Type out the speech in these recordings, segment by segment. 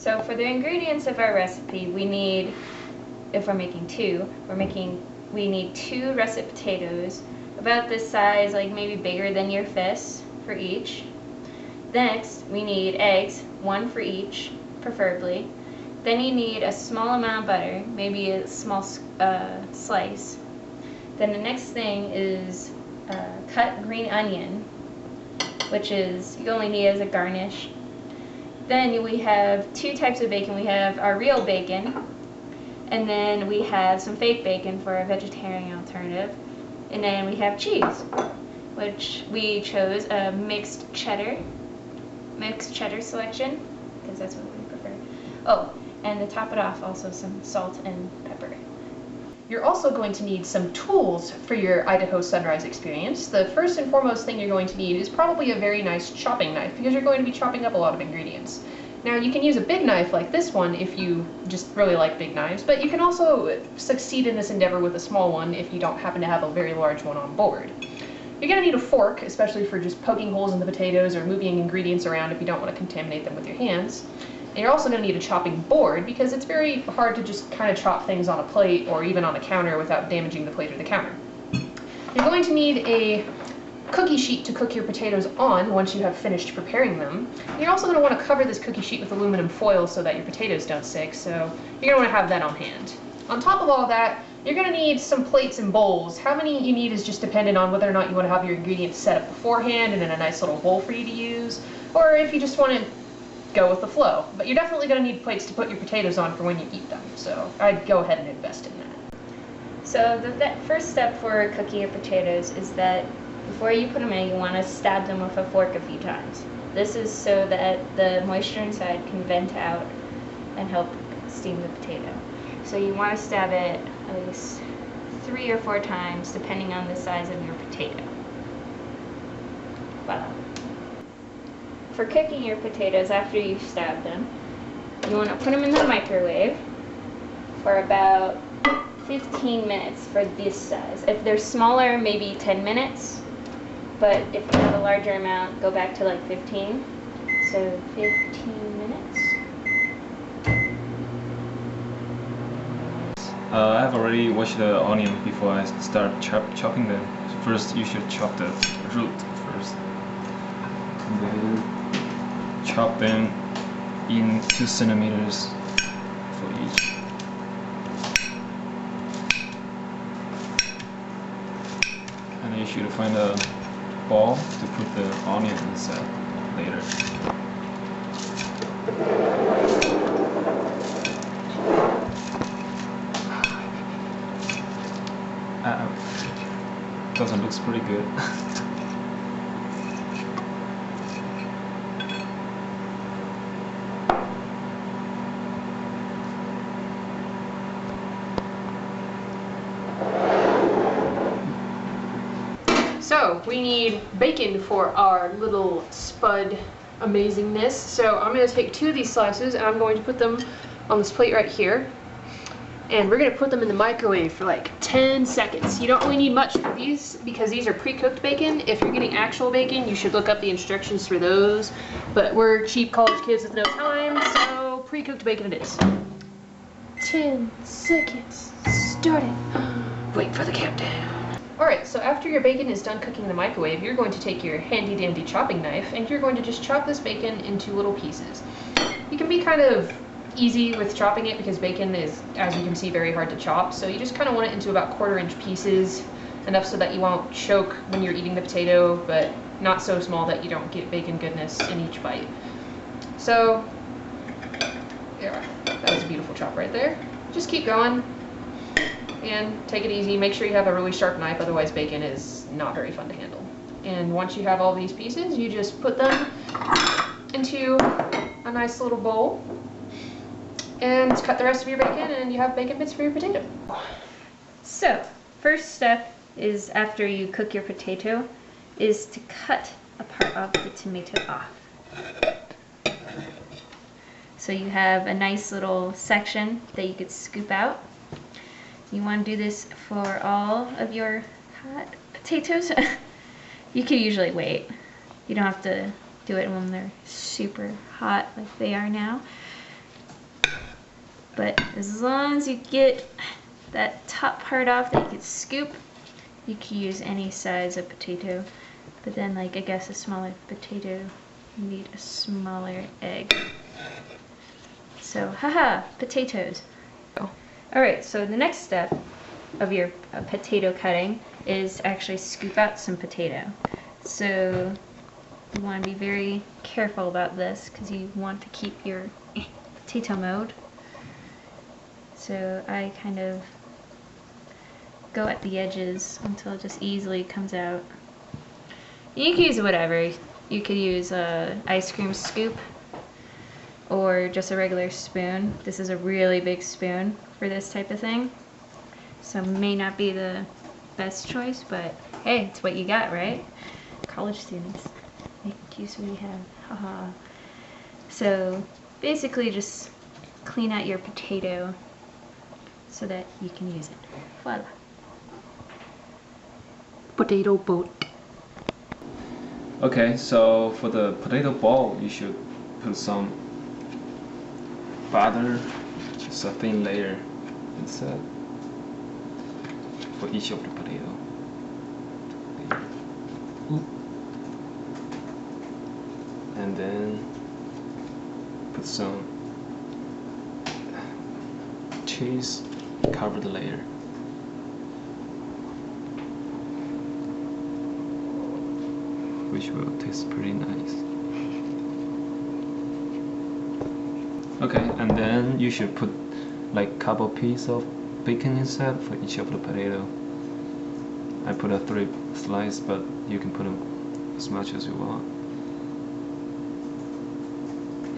So for the ingredients of our recipe, we need, if we're making two, we need 2 russet potatoes, about this size, like maybe bigger than your fist for each. Next, we need eggs, 1 for each, preferably. Then you need a small amount of butter, maybe a small slice. Then the next thing is cut green onion, which is you only need as a garnish. Then we have 2 types of bacon. We have our real bacon, and then we have some fake bacon for a vegetarian alternative. And then we have cheese, which we chose a mixed cheddar selection, because that's what we prefer. Oh, and to top it off, also some salt and pepper. You're also going to need some tools for your Idaho sunrise experience. The first and foremost thing you're going to need is probably a very nice chopping knife, because you're going to be chopping up a lot of ingredients. Now, you can use a big knife like this one if you just really like big knives, but you can also succeed in this endeavor with a small one if you don't happen to have a very large one on board. You're going to need a fork, especially for just poking holes in the potatoes or moving ingredients around if you don't want to contaminate them with your hands. And you're also going to need a chopping board, because it's very hard to just kind of chop things on a plate or even on a counter without damaging the plate or the counter. You're going to need a cookie sheet to cook your potatoes on once you have finished preparing them. You're also going to want to cover this cookie sheet with aluminum foil so that your potatoes don't stick, so you're going to want to have that on hand. On top of all that, you're going to need some plates and bowls. How many you need is just dependent on whether or not you want to have your ingredients set up beforehand and in a nice little bowl for you to use, or if you just want to go with the flow. But you're definitely going to need plates to put your potatoes on for when you eat them, so I'd go ahead and invest in that. So the first step for cooking your potatoes is that before you put them in, you want to stab them with a fork a few times. This is so that the moisture inside can vent out and help steam the potato. So you want to stab it at least 3 or 4 times, depending on the size of your potato. Voila. For cooking your potatoes after you've stabbed them, you want to put them in the microwave for about 15 minutes for this size. If they're smaller, maybe 10 minutes, but if you have a larger amount, go back to like 15. So 15 minutes. I have already washed the onion before I start chopping them. First, you should chop the root first. And then chop them in 2 centimeters for each. And you should find a ball to put the onion inside later. Doesn't look pretty good. So we need bacon for our little spud amazingness. So I'm going to take 2 of these slices and I'm going to put them on this plate right here. And we're going to put them in the microwave for like 10 seconds. You don't really need much for these because these are pre-cooked bacon. If you're getting actual bacon, you should look up the instructions for those. But we're cheap college kids with no time, so pre-cooked bacon it is. 10 seconds. Start it. Wait for the countdown. Alright, so after your bacon is done cooking in the microwave, you're going to take your handy-dandy chopping knife and you're going to just chop this bacon into little pieces. You can be kind of easy with chopping it because bacon is, as you can see, very hard to chop, so you just kind of want it into about 1/4 inch pieces, enough so that you won't choke when you're eating the potato, but not so small that you don't get bacon goodness in each bite. So, yeah, that was a beautiful chop right there. Just keep going and take it easy. Make sure you have a really sharp knife, otherwise bacon is not very fun to handle. And once you have all these pieces, you just put them into a nice little bowl and cut the rest of your bacon and you have bacon bits for your potato. So, first step is, after you cook your potato, is to cut a part of the tomato off. So you have a nice little section that you could scoop out. You want to do this for all of your hot potatoes. You could usually wait. You don't have to do it when they're super hot like they are now. But as long as you get that top part off that you can scoop, you can use any size of potato. But then, like, I guess a smaller potato, you need a smaller egg. So, haha, potatoes. Alright, so the next step of your potato cutting is to actually scoop out some potato. So you want to be very careful about this because you want to keep your potato mode. So I kind of go at the edges until it just easily comes out. You can use whatever. You could use an ice cream scoop or just a regular spoon. This is a really big spoon for this type of thing, so may not be the best choice, but hey, it's what you got, right? College students, make use of what you have. Haha. So basically just clean out your potato so that you can use it. Voila. Potato boat. Okay, so for the potato ball, you should put some butter, just a thin layer inside for each of the potato. And then put some cheese, cover the layer. Which will taste pretty nice. Okay, and then you should put like couple pieces of bacon inside for each of the potato. I put a 3 slice, but you can put them as much as you want.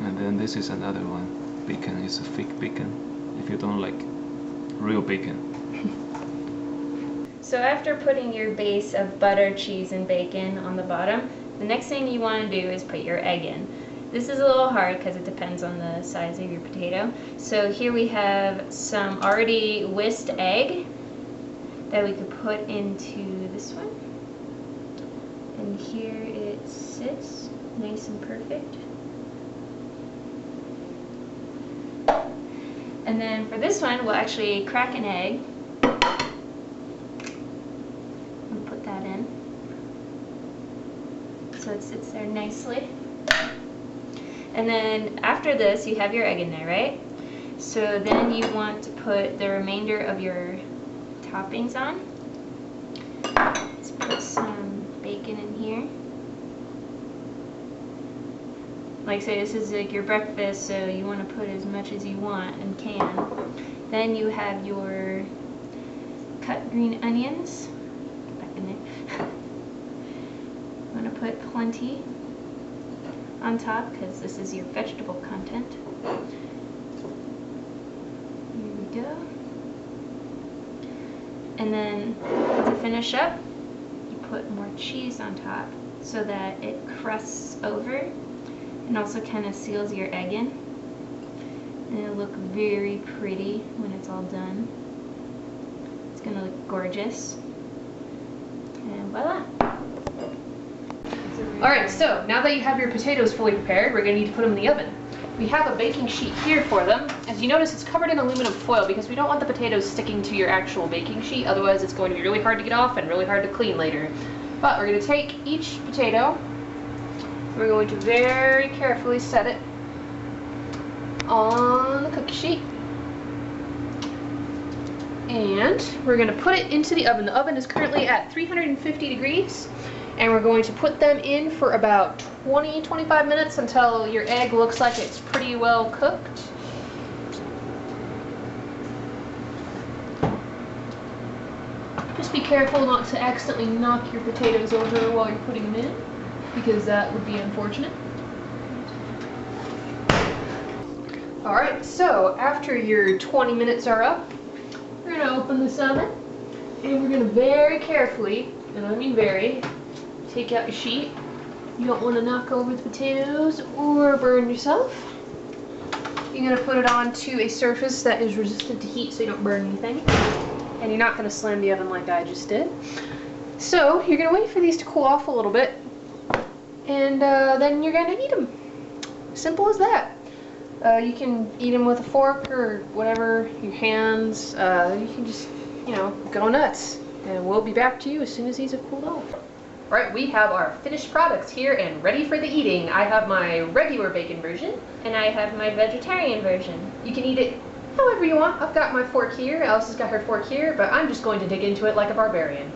And then this is another one. Bacon is a fake bacon if you don't like real bacon. So after putting your base of butter, cheese, and bacon on the bottom, the next thing you want to do is put your egg in. This is a little hard because it depends on the size of your potato. So here we have some already whisked egg that we could put into this one. And here it sits, nice and perfect. And then for this one, we'll actually crack an egg. Put that in so it sits there nicely. And then after this, you have your egg in there, right? So then you want to put the remainder of your toppings on. Let's put some bacon in here. Like I say, this is like your breakfast, so you want to put as much as you want and can. Then you have your cut green onions. Back in there. You want to put plenty on top because this is your vegetable content. Here we go. And then to finish up, you put more cheese on top so that it crusts over and also kind of seals your egg in. And it'll look very pretty when it's all done. It's gonna look gorgeous. And voila! Alright, so now that you have your potatoes fully prepared, we're going to need to put them in the oven. We have a baking sheet here for them. As you notice, it's covered in aluminum foil because we don't want the potatoes sticking to your actual baking sheet, otherwise it's going to be really hard to get off and really hard to clean later. But we're going to take each potato, we're going to very carefully set it on the cookie sheet. And we're going to put it into the oven. The oven is currently at 350 degrees. And we're going to put them in for about 20-25 minutes until your egg looks like it's pretty well cooked. Just be careful not to accidentally knock your potatoes over while you're putting them in, because that would be unfortunate. Alright, so after your 20 minutes are up, we're going to open this oven, and we're going to very carefully, and I mean very, take out your sheet. You don't want to knock over the potatoes or burn yourself. You're going to put it onto a surface that is resistant to heat so you don't burn anything. And you're not going to slam the oven like I just did. So you're going to wait for these to cool off a little bit. And then you're going to eat them. Simple as that. You can eat them with a fork or whatever, your hands. You can just, go nuts. And we'll be back to you as soon as these have cooled off. Right, we have our finished products here and ready for the eating. I have my regular bacon version. And I have my vegetarian version. You can eat it however you want. I've got my fork here, Alice has got her fork here, but I'm just going to dig into it like a barbarian.